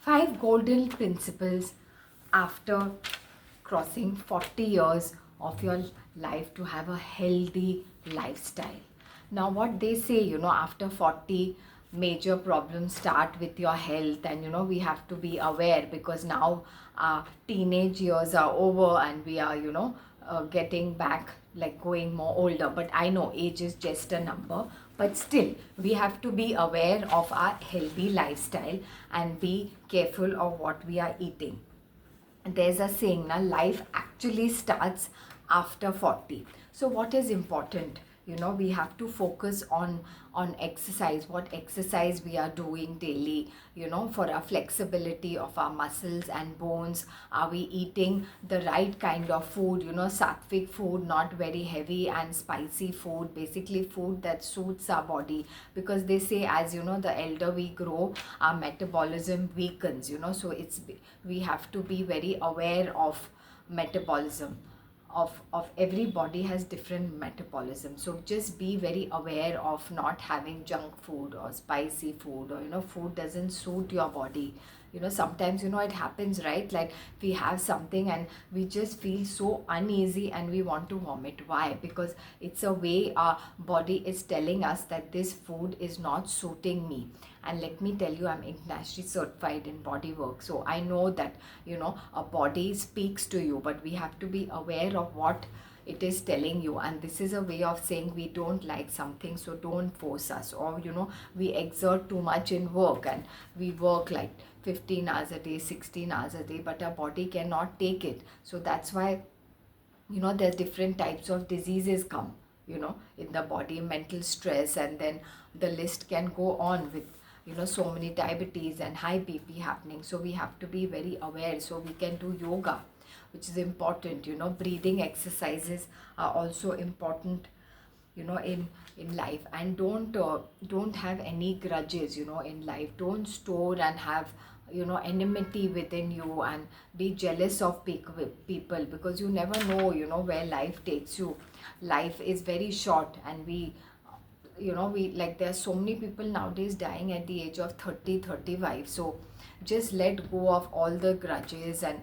5 golden principles after crossing 40 years of your life to have a healthy lifestyle. Now, what they say, after 40, major problems start with your health, and we have to be aware because now our teenage years are over and we are, getting back, like going more older. But I know age is just a number, but still we have to be aware of our healthy lifestyle and be careful of what we are eating. There's a saying now, life actually starts after 40. So what is important, we have to focus on exercise, what exercise we are doing daily, for our flexibility of our muscles and bones. Are we eating the right kind of food, sattvic food, not very heavy and spicy food, basically food that suits our body, because they say, as the elder we grow, our metabolism weakens, so we have to be very aware of metabolism of every body has different metabolism. So just be very aware of not having junk food or spicy food, or food doesn't suit your body. Sometimes it happens, right? Like we have something and we just feel so uneasy and we want to vomit. Why? Because it's a way our body is telling us that this food is not suiting me. And let me tell you, I'm internationally certified in body work, so I know that a body speaks to you, but we have to be aware of what it is telling you. And this is a way of saying we don't like something, so don't force us. Or we exert too much in work and we work like 15 hours a day, 16 hours a day, but our body cannot take it. So that's why there's different types of diseases come in the body, mental stress, and then the list can go on with so many diabetes and high bp happening. So we have to be very aware. So we can do yoga, which is important. Breathing exercises are also important in life. And don't have any grudges in life. Don't store and have enmity within you and be jealous of people, because you never know where life takes you. Life is very short, and we like, there are so many people nowadays dying at the age of 30, 35. So just let go of all the grudges and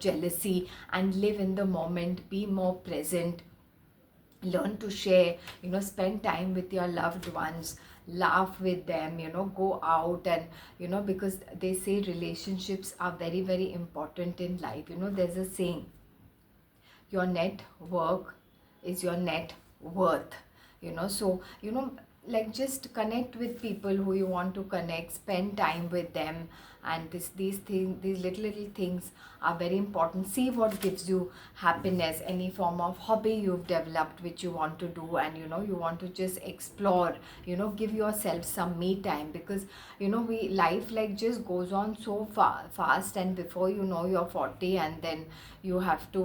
jealousy, and live in the moment, be more present, learn to share, spend time with your loved ones, laugh with them, go out. And because they say relationships are very, very important in life. There's a saying, your net worth is your net worth. So like, just connect with people who you want to connect, spend time with them. And these little things are very important. See what gives you happiness, any form of hobby you've developed which you want to do, and you want to just explore. Give yourself some me time, because we life like just goes on so fast, and before you're 40, and then you have to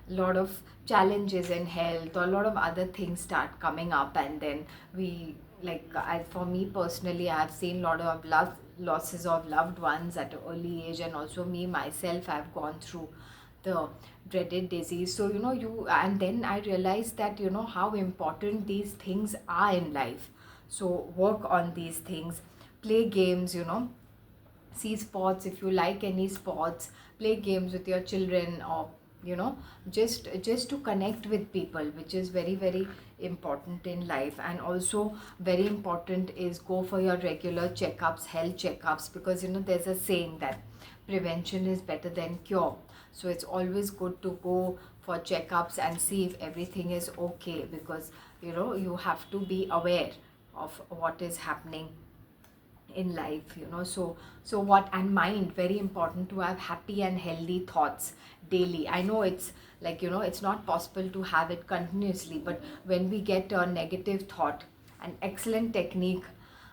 lot of challenges in health, or a lot of other things start coming up. And then we, like, for me personally, I have seen a lot of losses of loved ones at an early age, and also me myself, I've gone through the dreaded disease. So and then I realized that how important these things are in life. So work on these things, play games, see sports. If you like any sports, play games with your children, or just to connect with people, which is very, very important in life. And also very important is go for your regular checkups, health checkups, because there's a saying that prevention is better than cure. So it's always good to go for checkups and see if everything is okay, because you have to be aware of what is happening in life. So what, and mind, very important to have happy and healthy thoughts daily. I know it's like it's not possible to have it continuously, but when we get a negative thought, an excellent technique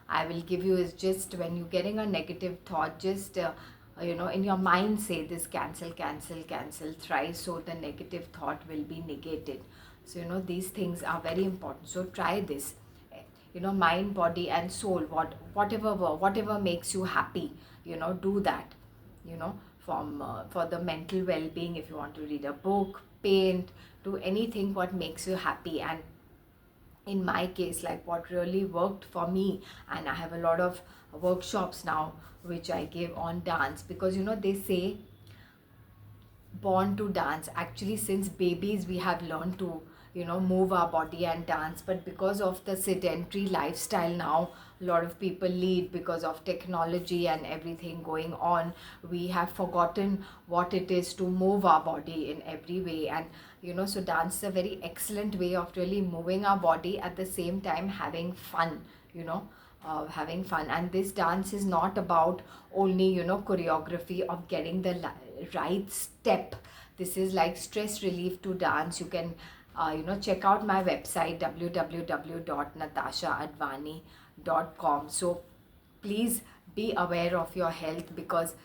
I will give you is, just when you're getting a negative thought, just in your mind, say this: cancel, cancel, cancel thrice, so the negative thought will be negated. So these things are very important. So try this. Mind, body, and soul, whatever makes you happy, do that. From for the mental well-being, if you want to read a book, paint, do anything what makes you happy. And in my case, like what really worked for me, and I have a lot of workshops now which I give on dance, because they say born to dance. Actually, since babies we have learned to move our body and dance, but because of the sedentary lifestyle now a lot of people lead, because of technology and everything going on, we have forgotten what it is to move our body in every way. And so dance is a very excellent way of really moving our body, at the same time having fun, having fun. And this dance is not about only choreography of getting the right step. This is like stress relief to dance. You can check out my website www.natashaadvani.com. So please be aware of your health, because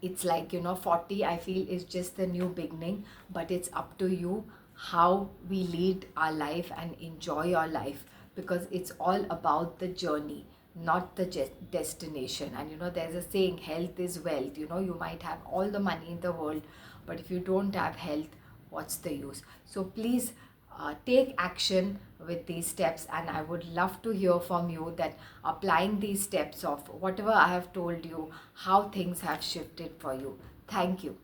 it's like 40 I feel is just the new beginning, but it's up to you how we lead our life and enjoy our life, because it's all about the journey, not the destination. And there's a saying, health is wealth. You might have all the money in the world, but if you don't have health, what's the use? So please take action with these steps, and I would love to hear from you that applying these steps of whatever I have told you, how things have shifted for you. Thank you.